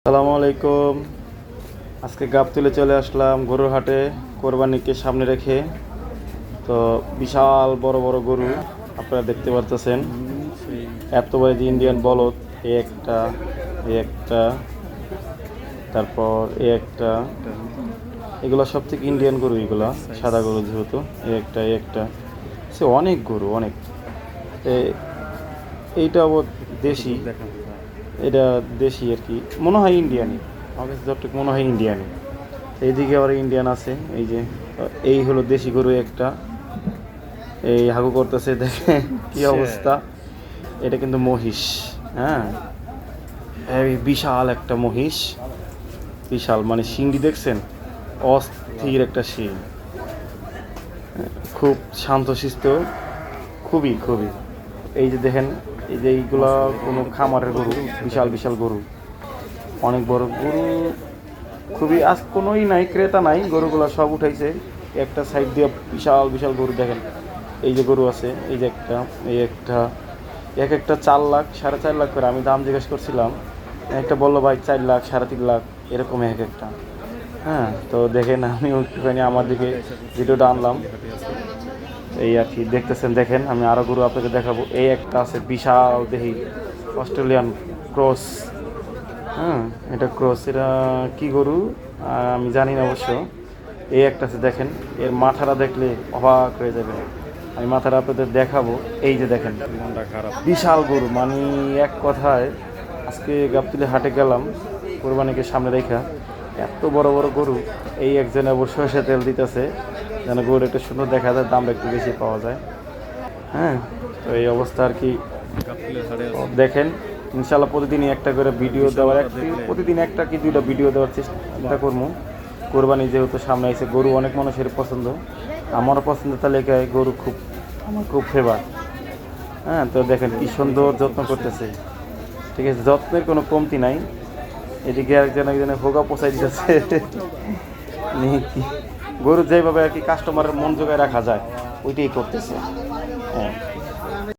আসসালামু আলাইকুম। আজকে গাবতলী চলে আসলাম গরুর হাটে কোরবানিকে সামনে রেখে। তো বিশাল বড় বড় গরু আপনারা দেখতে পারতেছেন। এত বড় যে ইন্ডিয়ান বলদ, এই একটা, এই একটা, তারপর এই একটা, এগুলো সব থেকে ইন্ডিয়ান গরু, এগুলা সাদা গরু যেহেতু। এই একটা, এই একটা, সে অনেক গরু, অনেক। এইটা দেশি, এটা দেশি আর কি, মনে হয় ইন্ডিয়ানই, আমার কাছে যতটুকু মনে হয় ইন্ডিয়ানই। এইদিকে আবার ইন্ডিয়ান আছে, এই যে এই হলো দেশি গরু একটা, এই হাগু করতেছে, দেখে কি অবস্থা। এটা কিন্তু মহিষ, হ্যাঁ, এই বিশাল একটা মহিষ, বিশাল, মানে শিংটি দেখছেন, অস্থির একটা শিং, খুব শান্তশিষ্ট, খুবই খুবই। এই যে দেখেন, এই যে এইগুলা কোনো খামারের গরু, বিশাল বিশাল গরু, অনেক বড় গরু, খুবই। আজ কোনোই নাই, ক্রেতা নাই, গরুগুলো সব উঠাইছে। একটা সাইড দিয়ে বিশাল বিশাল গরু দেখেন, এই যে গরু আছে, এই যে একটা, এই একটা, এক একটা 4 লাখ 4.5 লাখ করে। আমি দাম জিজ্ঞেস করছিলাম, একটা বললো ভাই 4 লাখ 3.5 লাখ এরকম এক একটা। হ্যাঁ, তো দেখেন, আমি একটুখানি আমার দিকে ভিডিওটা আনলাম, এই আর কি দেখতেছেন। দেখেন, আমি আরও গরু আপনাকে দেখাবো। এই একটা আছে বিশাল দেহি, অস্ট্রেলিয়ান ক্রস। হ্যাঁ, এটা ক্রস, এটা কি গরু আমি জানি না অবশ্য। এই একটা আছে, দেখেন, এর মাথাটা দেখলে অবাক হয়ে যাবে। আমি মাথাটা আপনাদের দেখাবো। এই যে দেখেন, বিশাল গরু, মানে এক কথায় আজকে গাবতলী হাটে গেলাম কোরবানিকে সামনে রেখা, এত বড় বড় গরু। এই একজনে অবশ্যই সে তেল দিতেছে যেন গরু একটু সুন্দর দেখা যায়, দামটা একটু বেশি পাওয়া যায়। হ্যাঁ, তো এই অবস্থা আর কি। দেখেন, ইনশাল্লাহ প্রতিদিনই একটা করে ভিডিও দেওয়ার, প্রতিদিন একটা কি দুইটা ভিডিও দেওয়ার চেষ্টা করবো। কোরবানি যেহেতু সামনে আছে, গরু অনেক মানুষের পছন্দ, আমারও পছন্দের তালিকায় গরু খুব, আমার খুব ফেভার। হ্যাঁ, তো দেখেন কি সুন্দর যত্ন করতেছে, ঠিক আছে, যত্নের কোনো কমতি নাই। এদিকে একজনে ভোগা পোষাই দিতেছে। গরু যেভাবে আর কি কাস্টমারের মন জোগায় রাখা যায়, ওইটাই করতেছে। হ্যাঁ।